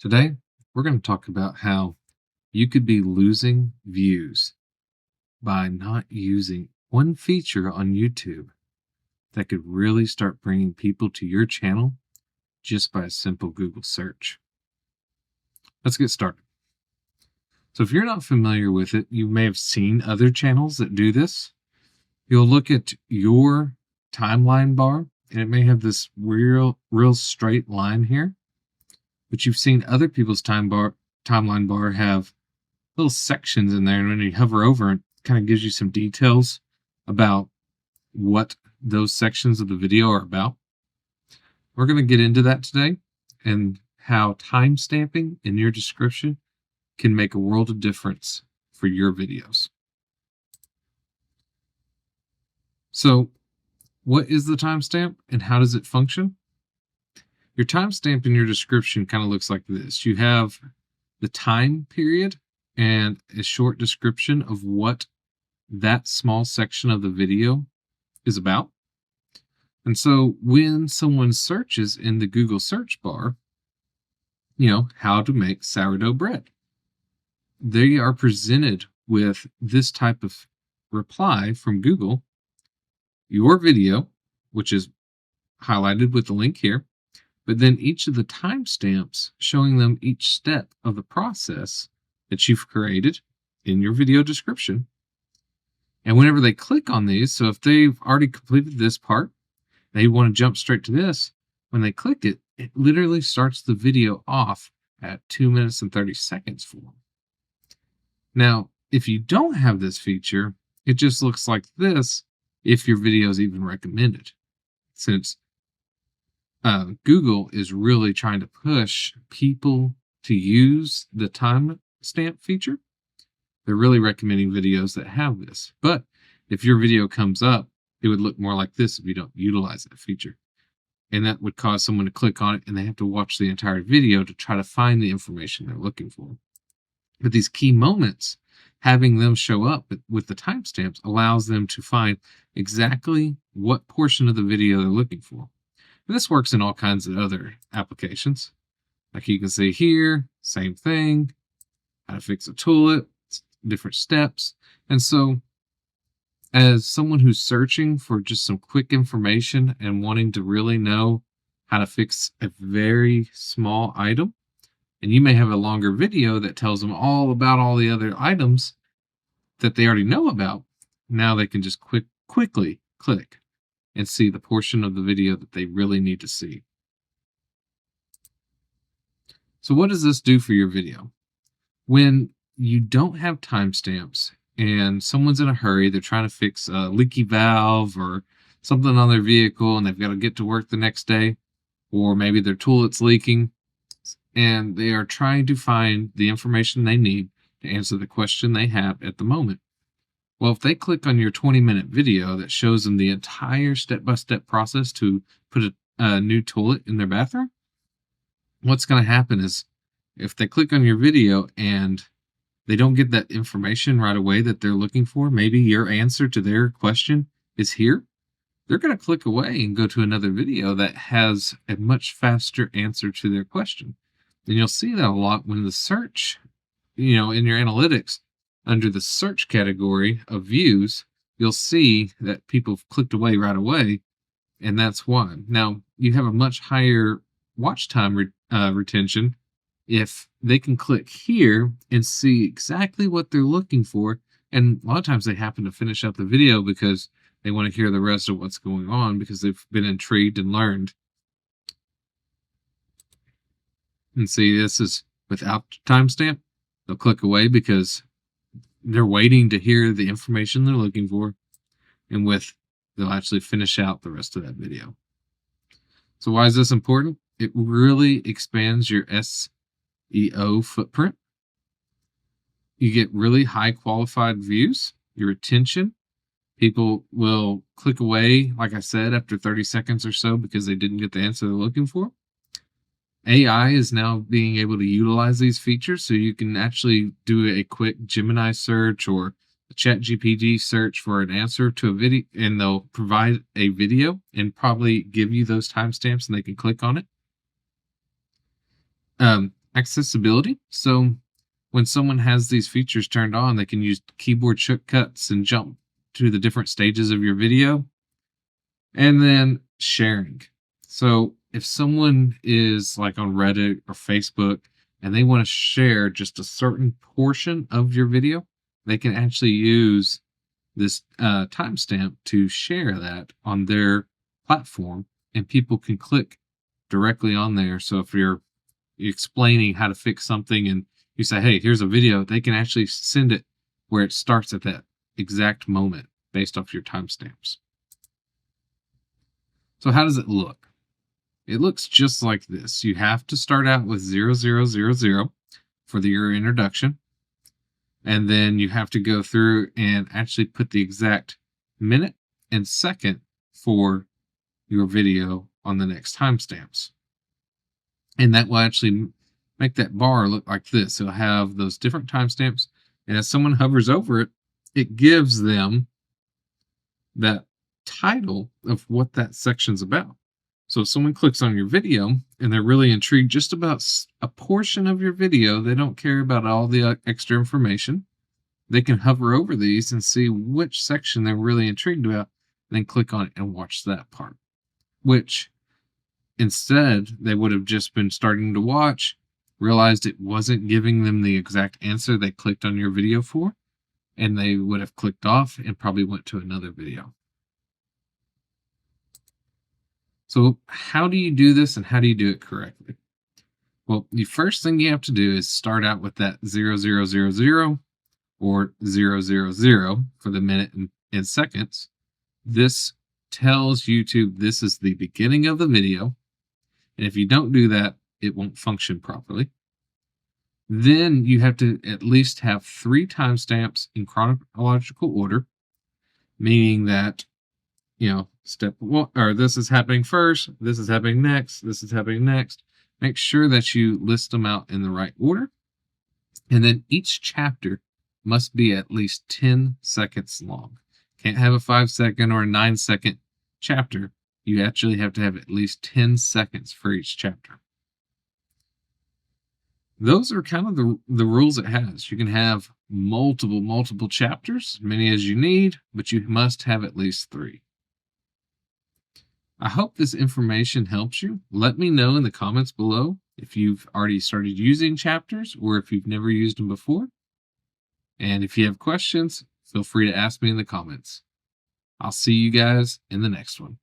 Today, we're going to talk about how you could be losing views by not using one feature on YouTube that could really start bringing people to your channel just by a simple Google search. Let's get started. So, if you're not familiar with it, you may have seen other channels that do this. You'll look at your timeline bar, and it may have this real straight line here. But you've seen other people's timeline bar have little sections in there, and when you hover over it, kind of gives you some details about what those sections of the video are about. We're going to get into that today and how timestamping in your description can make a world of difference for your videos. So, what is the timestamp and how does it function? Your timestamp in your description kind of looks like this. You have the time period and a short description of what that small section of the video is about. And so when someone searches in the Google search bar, how to make sourdough bread, they are presented with this type of reply from Google. Your video, which is highlighted with the link here, but then each of the timestamps showing them each step of the process that you've created in your video description. And whenever they click on these, so if they've already completed this part, they want to jump straight to this, when they click it, it literally starts the video off at 2 minutes and 30 seconds for them. Now, if you don't have this feature, it just looks like this if your video is even recommended. Since Google is really trying to push people to use the timestamp feature, they're really recommending videos that have this. But if your video comes up, it would look more like this if you don't utilize that feature. And that would cause someone to click on it and they have to watch the entire video to try to find the information they're looking for. But these key moments, having them show up with the timestamps allows them to find exactly what portion of the video they're looking for. And this works in all kinds of other applications. Like you can see here, same thing, how to fix a toilet, different steps. And so as someone who's searching for just some quick information and wanting to really know how to fix a very small item, and you may have a longer video that tells them all about all the other items that they already know about, now they can just quickly click and see the portion of the video that they really need to see. So what does this do for your video? When you don't have timestamps and someone's in a hurry, they're trying to fix a leaky valve or something on their vehicle and they've got to get to work the next day, or maybe their toilet's leaking, and they are trying to find the information they need to answer the question they have at the moment. Well, if they click on your 20-minute video that shows them the entire step-by-step process to put a new toilet in their bathroom, what's going to happen is if they click on your video and they don't get that information right away that they're looking for, maybe your answer to their question is here, they're going to click away and go to another video that has a much faster answer to their question. And you'll see that a lot when the search, in your analytics, under the search category of views, you'll see that people have clicked away right away, and that's why. Now, you have a much higher watch time retention if they can click here and see exactly what they're looking for. And a lot of times they happen to finish out the video because they want to hear the rest of what's going on because they've been intrigued and learned. And see, this is without timestamp. They'll click away because they're waiting to hear the information they're looking for. And they'll actually finish out the rest of that video. So why is this important? It really expands your SEO footprint. You get really high qualified views, your retention. People will click away, like I said, after 30 seconds or so because they didn't get the answer they're looking for. AI is now being able to utilize these features, so you can actually do a quick Gemini search or a ChatGPT search for an answer to a video, and they'll provide a video and probably give you those timestamps and they can click on it. accessibility. So when someone has these features turned on, they can use keyboard shortcuts and jump to the different stages of your video. And then sharing. So if someone is like on Reddit or Facebook and they want to share just a certain portion of your video, they can actually use this timestamp to share that on their platform, and people can click directly on there. So if you're explaining how to fix something and you say, hey, here's a video, they can actually send it where it starts at that exact moment based off your timestamps. So how does it look? It looks just like this. You have to start out with 0000 for your introduction. And then you have to go through and actually put the exact minute and second for your video on the next timestamps. And that will actually make that bar look like this. It'll have those different timestamps. And as someone hovers over it, it gives them that title of what that section's about. So if someone clicks on your video and they're really intrigued just about a portion of your video, they don't care about all the extra information, they can hover over these and see which section they're really intrigued about, and then click on it and watch that part. Which instead they would have just been starting to watch, realized it wasn't giving them the exact answer they clicked on your video for, and they would have clicked off and probably went to another video. So how do you do this and how do you do it correctly? Well, the first thing you have to do is start out with that 0000 or 000 for the minute and seconds. This tells YouTube this is the beginning of the video. And if you don't do that, it won't function properly. Then you have to at least have 3 timestamps in chronological order, meaning that, step 1, or this is happening first, this is happening next, this is happening next. Make sure that you list them out in the right order. And then each chapter must be at least 10 seconds long. Can't have a 5-second or a 9-second chapter. You actually have to have at least 10 seconds for each chapter. Those are kind of the rules it has. You can have multiple chapters, many as you need, but you must have at least 3. I hope this information helps you. Let me know in the comments below if you've already started using chapters or if you've never used them before. And if you have questions, feel free to ask me in the comments. I'll see you guys in the next one.